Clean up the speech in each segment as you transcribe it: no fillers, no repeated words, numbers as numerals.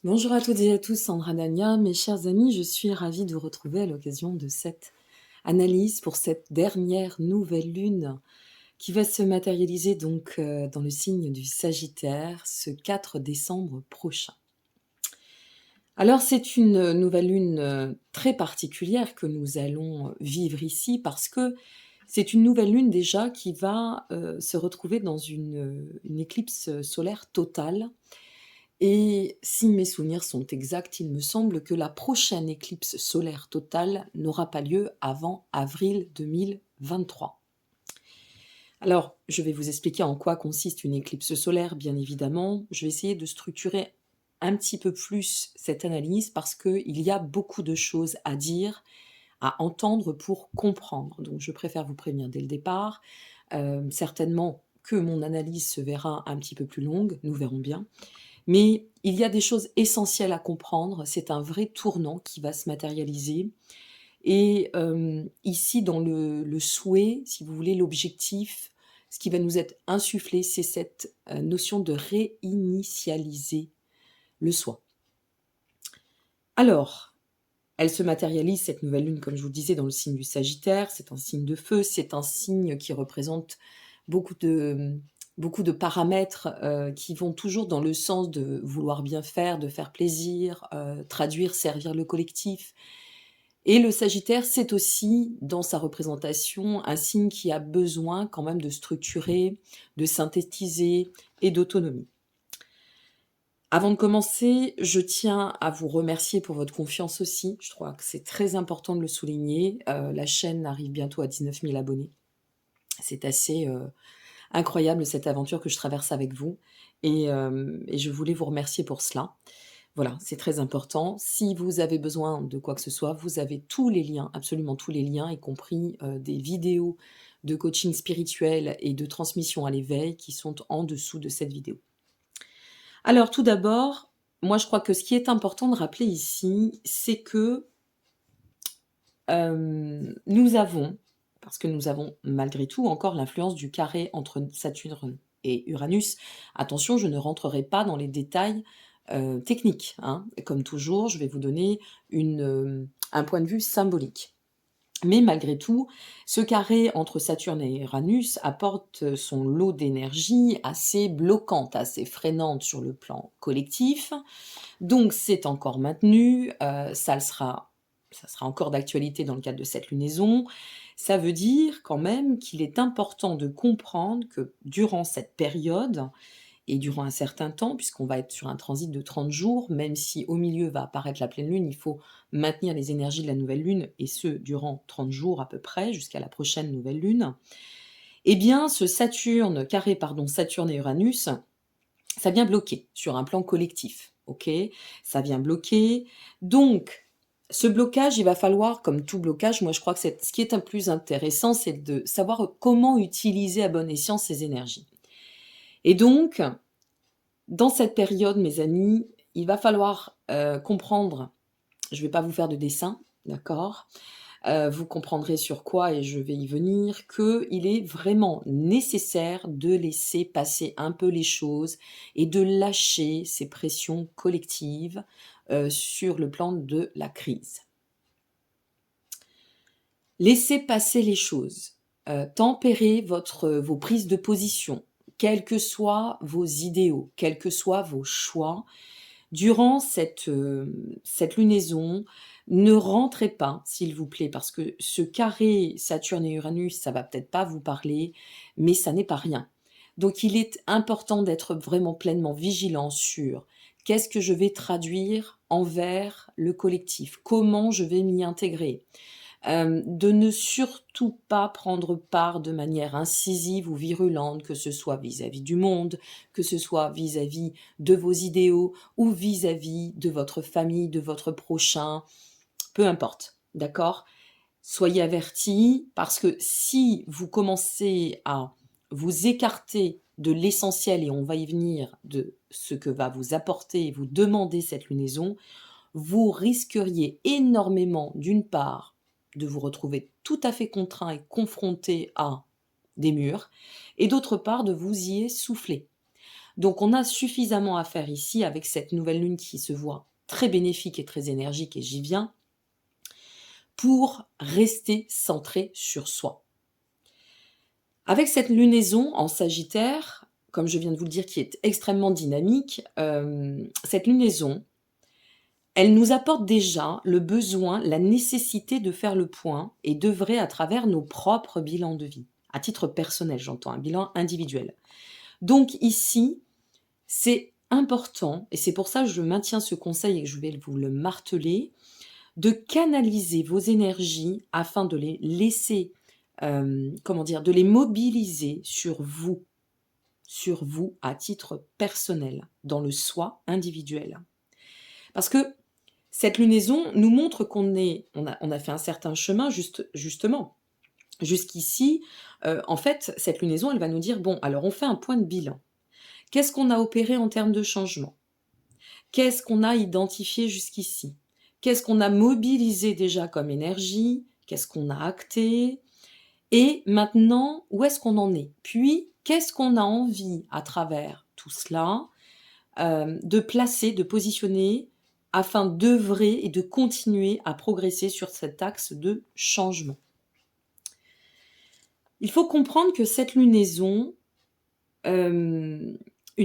Bonjour à toutes et à tous, Sandra Dania. Mes chers amis, je suis ravie de vous retrouver à l'occasion de cette analyse pour cette dernière nouvelle lune qui va se matérialiser donc dans le signe du Sagittaire ce 4 décembre prochain. Alors c'est une nouvelle lune très particulière que nous allons vivre ici parce que c'est une nouvelle lune déjà qui va se retrouver dans une éclipse solaire totale. Et si mes souvenirs sont exacts, il me semble que la prochaine éclipse solaire totale n'aura pas lieu avant avril 2023. Alors, je vais vous expliquer en quoi consiste une éclipse solaire, bien évidemment. Je vais essayer de structurer un petit peu plus cette analyse parce qu'il y a beaucoup de choses à dire, à entendre pour comprendre. Donc, je préfère vous prévenir dès le départ. Certainement que mon analyse se verra un petit peu plus longue, nous verrons bien. Mais il y a des choses essentielles à comprendre. C'est un vrai tournant qui va se matérialiser. Et ici, dans le souhait, si vous voulez, l'objectif, ce qui va nous être insufflé, c'est cette notion de réinitialiser le soi. Alors, elle se matérialise, cette nouvelle lune, comme je vous le disais, dans le signe du Sagittaire. C'est un signe de feu, c'est un signe qui représente beaucoup de paramètres qui vont toujours dans le sens de vouloir bien faire, de faire plaisir, traduire, servir le collectif. Et le Sagittaire, c'est aussi, dans sa représentation, un signe qui a besoin quand même de structurer, de synthétiser et d'autonomie. Avant de commencer, je tiens à vous remercier pour votre confiance aussi. Je crois que c'est très important de le souligner. La chaîne arrive bientôt à 19 000 abonnés. C'est assez incroyable cette aventure que je traverse avec vous. Et je voulais vous remercier pour cela. Voilà, c'est très important. Si vous avez besoin de quoi que ce soit, vous avez tous les liens, absolument tous les liens, y compris des vidéos de coaching spirituel et de transmission à l'éveil qui sont en dessous de cette vidéo. Alors tout d'abord, moi je crois que ce qui est important de rappeler ici, c'est que nous avons, parce que nous avons malgré tout encore l'influence du carré entre Saturne et Uranus. Attention, je ne rentrerai pas dans les détails techniques, hein. Comme toujours, je vais vous donner un point de vue symbolique. Mais malgré tout, ce carré entre Saturne et Uranus apporte son lot d'énergie assez bloquante, assez freinante sur le plan collectif. Donc c'est encore maintenu, ça sera encore d'actualité dans le cadre de cette lunaison. Ça veut dire quand même qu'il est important de comprendre que durant cette période et durant un certain temps, puisqu'on va être sur un transit de 30 jours, même si au milieu va apparaître la pleine lune, il faut maintenir les énergies de la nouvelle lune, et ce durant 30 jours à peu près, jusqu'à la prochaine nouvelle lune. Eh bien, ce Saturne et Uranus, ça vient bloquer sur un plan collectif, ok? Ça vient bloquer. Donc, ce blocage, il va falloir, comme tout blocage, moi je crois que ce qui est un plus intéressant, c'est de savoir comment utiliser à bon escient ces énergies. Et donc, dans cette période, mes amis, il va falloir comprendre, je ne vais pas vous faire de dessin, d'accord? Vous comprendrez sur quoi, et je vais y venir, qu'il est vraiment nécessaire de laisser passer un peu les choses et de lâcher ces pressions collectives sur le plan de la crise. Laissez passer les choses, tempérez vos prises de position, quels que soient vos idéaux, quels que soient vos choix. Durant cette lunaison, ne rentrez pas, s'il vous plaît, parce que ce carré Saturne et Uranus, ça va peut-être pas vous parler, mais ça n'est pas rien. Donc il est important d'être vraiment pleinement vigilant sur qu'est-ce que je vais traduire envers le collectif, comment je vais m'y intégrer. De ne surtout pas prendre part de manière incisive ou virulente, que ce soit vis-à-vis du monde, que ce soit vis-à-vis de vos idéaux ou vis-à-vis de votre famille, de votre prochain, peu importe, d'accord? Soyez avertis, parce que si vous commencez à vous écarter de l'essentiel, et on va y venir, de ce que va vous apporter et vous demander cette lunaison, vous risqueriez énormément, d'une part, de vous retrouver tout à fait contraint et confronté à des murs, et d'autre part, de vous y essouffler. Donc on a suffisamment à faire ici avec cette nouvelle lune qui se voit très bénéfique et très énergique, et j'y viens, pour rester centré sur soi. Avec cette lunaison en Sagittaire, comme je viens de vous le dire, qui est extrêmement dynamique, cette lunaison, elle nous apporte déjà le besoin, la nécessité de faire le point et d'œuvrer à travers nos propres bilans de vie. À titre personnel, j'entends, un bilan individuel. Donc ici, c'est important, et c'est pour ça que je maintiens ce conseil et que je vais vous le marteler, de canaliser vos énergies afin de les laisser, de les mobiliser sur vous à titre personnel, dans le soi individuel. Parce que cette lunaison nous montre on a fait un certain chemin justement. Jusqu'ici, en fait, cette lunaison, elle va nous dire, bon, alors on fait un point de bilan. Qu'est-ce qu'on a opéré en termes de changement? Qu'est-ce qu'on a identifié jusqu'ici? Qu'est-ce qu'on a mobilisé déjà comme énergie? Qu'est-ce qu'on a acté? Et maintenant, où est-ce qu'on en est? Puis, qu'est-ce qu'on a envie, à travers tout cela, de placer, de positionner, afin d'œuvrer et de continuer à progresser sur cet axe de changement? Il faut comprendre que cette lunaison, une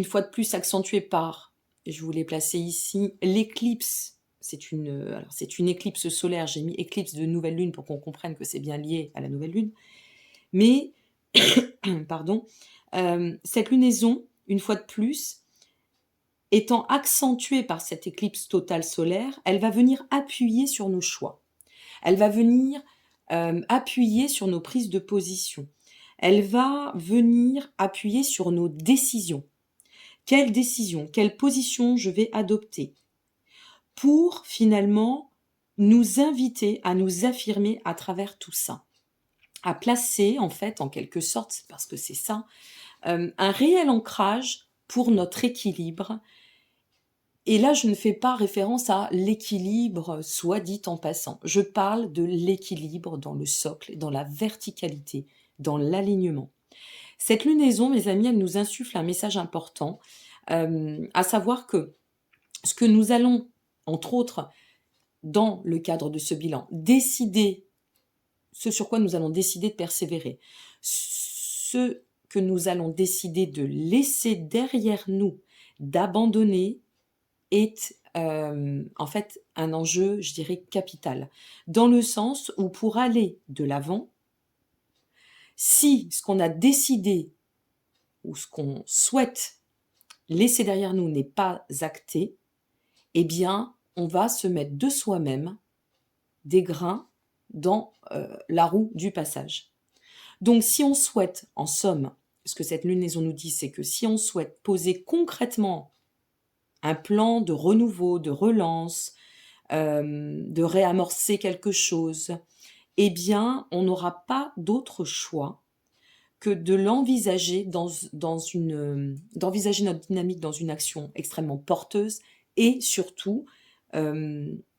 fois de plus accentuée par, je vous l'ai placé ici, l'éclipse. C'est une éclipse solaire, j'ai mis éclipse de nouvelle lune pour qu'on comprenne que c'est bien lié à la nouvelle lune. Mais, pardon, cette lunaison, une fois de plus, étant accentuée par cette éclipse totale solaire, elle va venir appuyer sur nos choix. Elle va venir appuyer sur nos prises de position. Elle va venir appuyer sur nos décisions. Quelle décision, quelle position je vais adopter pour finalement nous inviter à nous affirmer à travers tout ça, à placer en fait, en quelque sorte, parce que c'est ça, un réel ancrage pour notre équilibre. Et là, je ne fais pas référence à l'équilibre, soit dit en passant. Je parle de l'équilibre dans le socle, dans la verticalité, dans l'alignement. Cette lunaison, mes amis, elle nous insuffle un message important, à savoir que ce que nous allons, entre autres, dans le cadre de ce bilan, décider, ce sur quoi nous allons décider de persévérer, ce que nous allons décider de laisser derrière nous, d'abandonner, est en fait un enjeu, je dirais, capital. Dans le sens où pour aller de l'avant, si ce qu'on a décidé ou ce qu'on souhaite laisser derrière nous n'est pas acté, eh bien, on va se mettre de soi-même des grains dans la roue du passage. Donc, si on souhaite, en somme, ce que cette lunaison nous dit, c'est que si on souhaite poser concrètement un plan de renouveau, de relance, de réamorcer quelque chose, eh bien, on n'aura pas d'autre choix que de l'envisager d'envisager notre dynamique dans une action extrêmement porteuse et surtout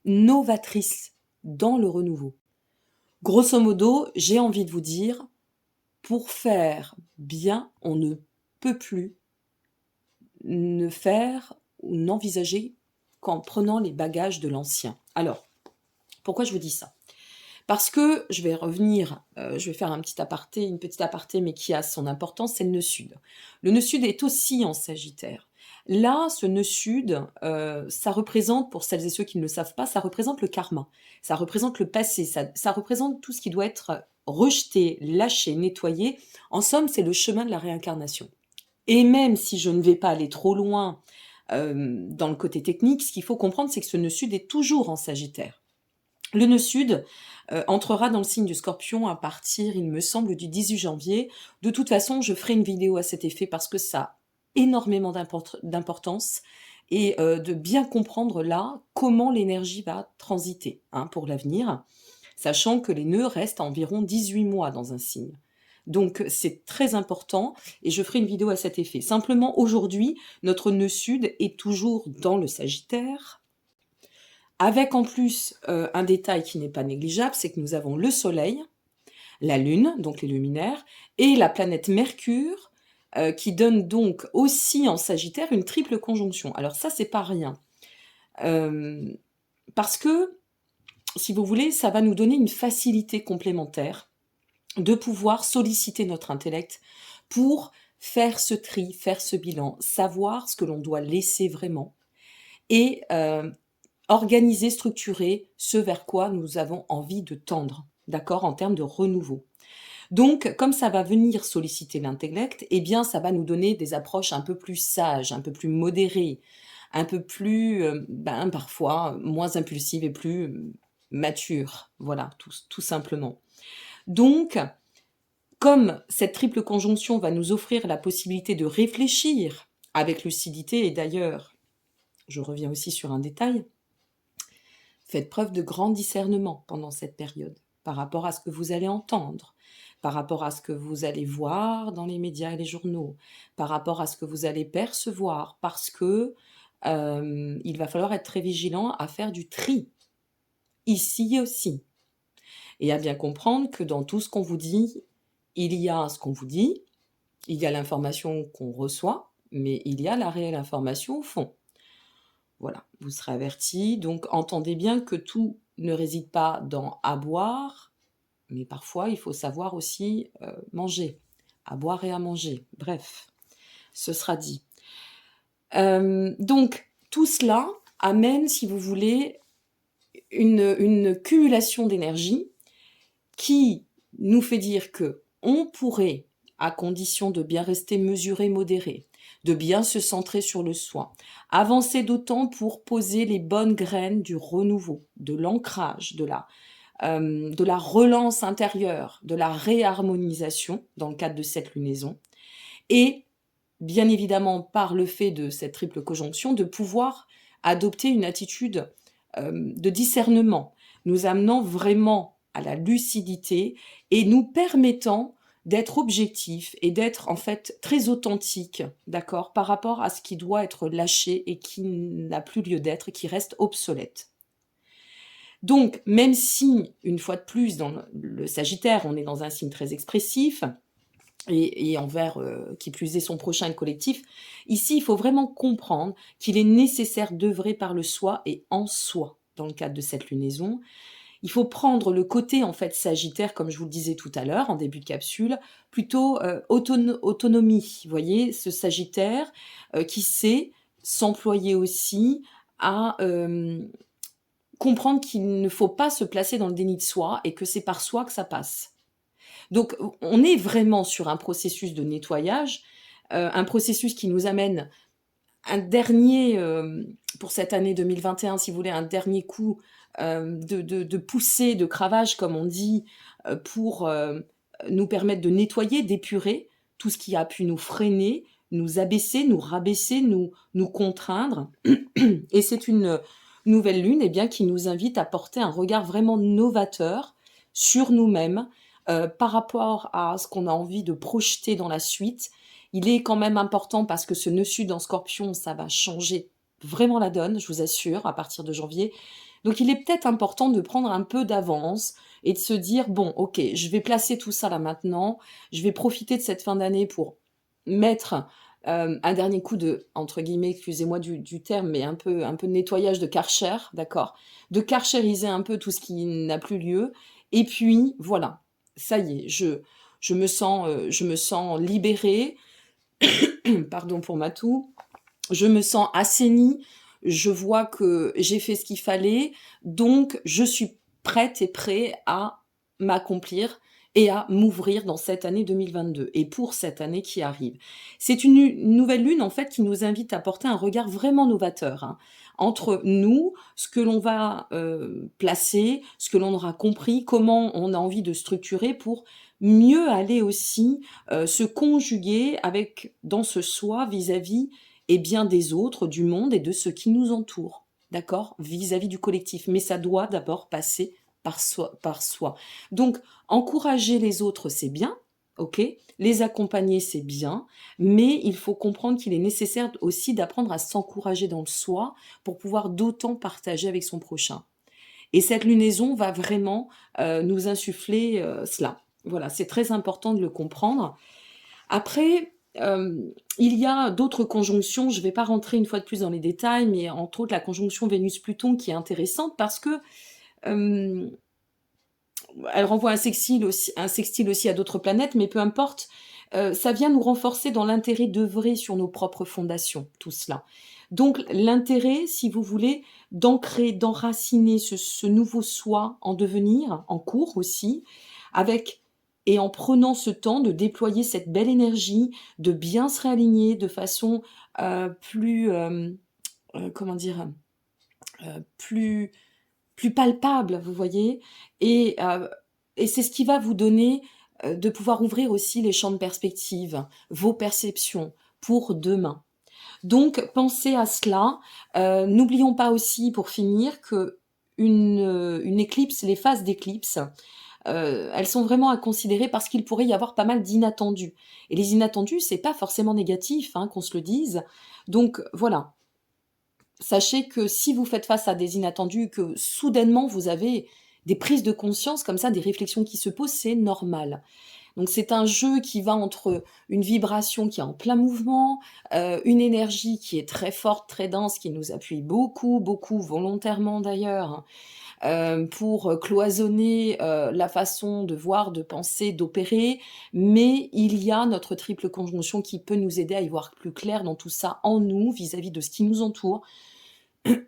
novatrice dans le renouveau. Grosso modo, j'ai envie de vous dire, pour faire bien, on ne peut plus ne faire ou n'envisager qu'en prenant les bagages de l'ancien. Alors, pourquoi je vous dis ça? Parce que je vais revenir, je vais faire une petite aparté, mais qui a son importance, c'est le nœud sud. Le nœud sud est aussi en Sagittaire. Là, ce nœud sud, ça représente, pour celles et ceux qui ne le savent pas, ça représente le karma, ça représente le passé, ça représente tout ce qui doit être rejeté, lâché, nettoyé. En somme, c'est le chemin de la réincarnation. Et même si je ne vais pas aller trop loin dans le côté technique, ce qu'il faut comprendre, c'est que ce nœud sud est toujours en Sagittaire. Le nœud sud entrera dans le signe du Scorpion à partir, il me semble, du 18 janvier. De toute façon, je ferai une vidéo à cet effet parce que ça a énormément d'importance et de bien comprendre là comment l'énergie va transiter pour l'avenir, sachant que les nœuds restent à environ 18 mois dans un signe. Donc c'est très important et je ferai une vidéo à cet effet. Simplement aujourd'hui, notre nœud sud est toujours dans le Sagittaire, avec en plus un détail qui n'est pas négligeable, c'est que nous avons le Soleil, la Lune, donc les luminaires, et la planète Mercure, qui donne donc aussi en Sagittaire une triple conjonction. Alors ça, c'est pas rien. Parce que, si vous voulez, ça va nous donner une facilité complémentaire de pouvoir solliciter notre intellect pour faire ce tri, faire ce bilan, savoir ce que l'on doit laisser vraiment et organiser, structurer ce vers quoi nous avons envie de tendre, d'accord, en termes de renouveau. Donc, comme ça va venir solliciter l'intellect, eh bien, ça va nous donner des approches un peu plus sages, un peu plus modérées, un peu plus, parfois, moins impulsives et plus matures. Voilà, tout simplement. Donc, comme cette triple conjonction va nous offrir la possibilité de réfléchir avec lucidité, et d'ailleurs, je reviens aussi sur un détail, faites preuve de grand discernement pendant cette période, par rapport à ce que vous allez entendre, par rapport à ce que vous allez voir dans les médias et les journaux, par rapport à ce que vous allez percevoir, parce que il va falloir être très vigilant à faire du tri, ici aussi, et à bien comprendre que dans tout ce qu'on vous dit, il y a ce qu'on vous dit, il y a l'information qu'on reçoit, mais il y a la réelle information au fond. Voilà, vous serez avertis. Donc entendez bien que tout ne réside pas dans à boire, mais parfois il faut savoir aussi manger, à boire et à manger. Bref, ce sera dit. Donc tout cela amène, si vous voulez, une cumulation d'énergie qui nous fait dire que on pourrait, à condition de bien rester mesuré, modéré, de bien se centrer sur le soi, avancer d'autant pour poser les bonnes graines du renouveau, de l'ancrage, de la relance intérieure, de la réharmonisation dans le cadre de cette lunaison, et bien évidemment par le fait de cette triple conjonction, de pouvoir adopter une attitude de discernement, nous amenant vraiment à la lucidité et nous permettant d'être objectif et d'être en fait très authentique, d'accord, par rapport à ce qui doit être lâché et qui n'a plus lieu d'être et qui reste obsolète. Donc, même si, une fois de plus, dans le Sagittaire, on est dans un signe très expressif, et envers, qui plus est, son prochain et le collectif, ici, il faut vraiment comprendre qu'il est nécessaire d'œuvrer par le soi et en soi, dans le cadre de cette lunaison. Il faut prendre le côté, en fait, Sagittaire, comme je vous le disais tout à l'heure, en début de capsule, plutôt autonomie. Vous voyez, ce Sagittaire qui sait s'employer aussi à comprendre qu'il ne faut pas se placer dans le déni de soi et que c'est par soi que ça passe. Donc, on est vraiment sur un processus de nettoyage, un processus qui nous amène un dernier, pour cette année 2021, si vous voulez, un dernier coup de poussée, de cravage, comme on dit, pour nous permettre de nettoyer, d'épurer tout ce qui a pu nous freiner, nous abaisser, nous rabaisser, nous contraindre. Et c'est une nouvelle lune eh bien, qui nous invite à porter un regard vraiment novateur sur nous-mêmes, par rapport à ce qu'on a envie de projeter dans la suite. Il est quand même important parce que ce nœud sud en Scorpion, ça va changer vraiment la donne, je vous assure, à partir de janvier. Donc il est peut-être important de prendre un peu d'avance et de se dire, bon, ok, je vais placer tout ça là maintenant, je vais profiter de cette fin d'année pour mettre un dernier coup de, entre guillemets, excusez-moi du terme, mais un peu de nettoyage de Karcher, d'accord, de karchériser un peu tout ce qui n'a plus lieu, et puis voilà, ça y est, je me sens libérée, pardon pour ma toux, je me sens assainie, je vois que j'ai fait ce qu'il fallait, donc je suis prête et prêt à m'accomplir et à m'ouvrir dans cette année 2022 et pour cette année qui arrive. C'est une nouvelle lune en fait qui nous invite à porter un regard vraiment novateur, hein, entre nous, ce que l'on va placer, ce que l'on aura compris, comment on a envie de structurer pour mieux aller aussi se conjuguer avec dans ce soi vis-à-vis et bien des autres, du monde et de ce qui nous entoure, d'accord, vis-à-vis du collectif. Mais ça doit d'abord passer par soi, par soi. Donc, encourager les autres, c'est bien, ok, les accompagner, c'est bien, mais il faut comprendre qu'il est nécessaire aussi d'apprendre à s'encourager dans le soi pour pouvoir d'autant partager avec son prochain. Et cette lunaison va vraiment nous insuffler cela. Voilà, c'est très important de le comprendre. Après, il y a d'autres conjonctions, je ne vais pas rentrer une fois de plus dans les détails, mais entre autres la conjonction Vénus-Pluton qui est intéressante parce que, hem, elle renvoie un sextile aussi à d'autres planètes, mais peu importe, ça vient nous renforcer dans l'intérêt d'œuvrer sur nos propres fondations, tout cela. Donc l'intérêt, si vous voulez, d'ancrer, d'enraciner ce nouveau soi en devenir, en cours aussi, avec et en prenant ce temps de déployer cette belle énergie, de bien se réaligner de façon, plus, comment dire? Plus palpable, vous voyez? Et c'est ce qui va vous donner, de pouvoir ouvrir aussi les champs de perspective, vos perceptions pour demain. Donc pensez à cela. N'oublions pas aussi pour finir qu'une éclipse, les phases d'éclipse, elles sont vraiment à considérer parce qu'il pourrait y avoir pas mal d'inattendus. Et les inattendus, c'est pas forcément négatif, hein, qu'on se le dise. Donc voilà, sachez que si vous faites face à des inattendus, que soudainement vous avez des prises de conscience comme ça, des réflexions qui se posent, c'est normal. Donc c'est un jeu qui va entre une vibration qui est en plein mouvement, une énergie qui est très forte, très dense, qui nous appuie beaucoup, beaucoup, volontairement d'ailleurs, pour cloisonner la façon de voir, de penser, d'opérer. Mais il y a notre triple conjonction qui peut nous aider à y voir plus clair dans tout ça en nous, vis-à-vis de ce qui nous entoure,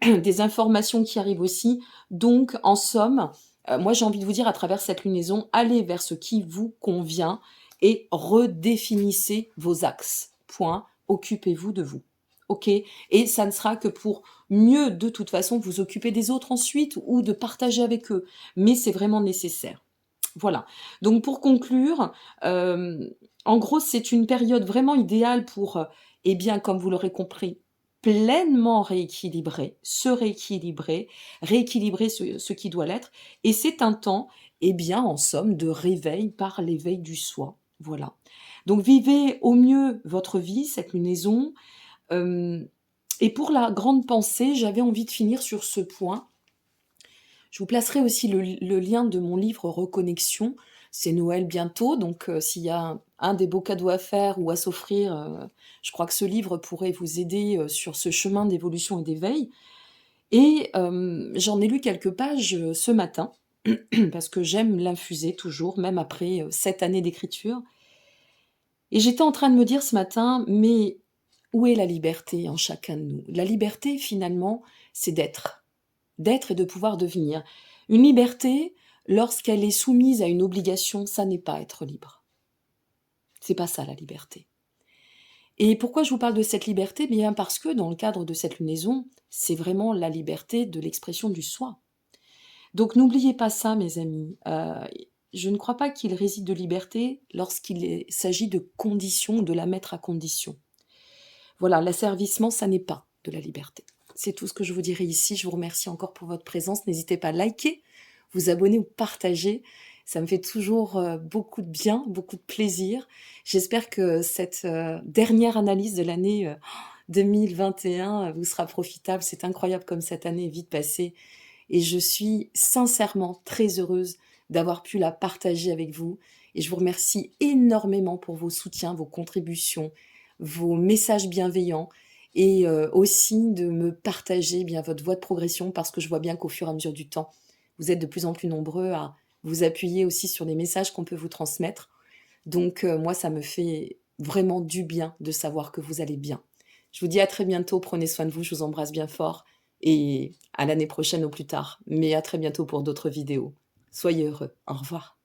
des informations qui arrivent aussi. Donc, en somme, moi j'ai envie de vous dire à travers cette lunaison, allez vers ce qui vous convient et redéfinissez vos axes. Point. Occupez-vous de vous. OK? Et ça ne sera que pour mieux, de toute façon, vous occuper des autres ensuite ou de partager avec eux. Mais c'est vraiment nécessaire. Voilà. Donc pour conclure, en gros, c'est une période vraiment idéale pour, eh bien, comme vous l'aurez compris, pleinement rééquilibrer, se rééquilibrer, rééquilibrer ce qui doit l'être. Et c'est un temps, eh bien, en somme, de réveil par l'éveil du soi. Voilà. Donc vivez au mieux votre vie, cette lunaison. Et pour la grande pensée, j'avais envie de finir sur ce point. Je vous placerai aussi le lien de mon livre Reconnexion. C'est Noël bientôt, donc s'il y a un des beaux cadeaux à faire ou à s'offrir, je crois que ce livre pourrait vous aider sur ce chemin d'évolution et d'éveil. Et j'en ai lu quelques pages ce matin, parce que j'aime l'infuser toujours, même après 7 années d'écriture. Et j'étais en train de me dire ce matin, mais où est la liberté en chacun de nous? La liberté, finalement, c'est d'être. D'être et de pouvoir devenir. Une liberté, lorsqu'elle est soumise à une obligation, ça n'est pas être libre. C'est pas ça la liberté. Et pourquoi je vous parle de cette liberté? Bien parce que dans le cadre de cette lunaison, c'est vraiment la liberté de l'expression du soi. Donc n'oubliez pas ça, mes amis. Je ne crois pas qu'il réside de liberté lorsqu'il s'agit de conditions, de la mettre à condition. Voilà, l'asservissement, ça n'est pas de la liberté. C'est tout ce que je vous dirai ici. Je vous remercie encore pour votre présence. N'hésitez pas à liker, vous abonner ou partager. Ça me fait toujours beaucoup de bien, beaucoup de plaisir. J'espère que cette dernière analyse de l'année 2021 vous sera profitable. C'est incroyable comme cette année est vite passée. Et je suis sincèrement très heureuse d'avoir pu la partager avec vous. Et je vous remercie énormément pour vos soutiens, vos contributions, vos messages bienveillants et aussi de me partager bien votre voie de progression parce que je vois bien qu'au fur et à mesure du temps, vous êtes de plus en plus nombreux à vous appuyer aussi sur les messages qu'on peut vous transmettre. Donc moi, ça me fait vraiment du bien de savoir que vous allez bien. Je vous dis à très bientôt, prenez soin de vous, je vous embrasse bien fort et à l'année prochaine au plus tard. Mais à très bientôt pour d'autres vidéos. Soyez heureux. Au revoir.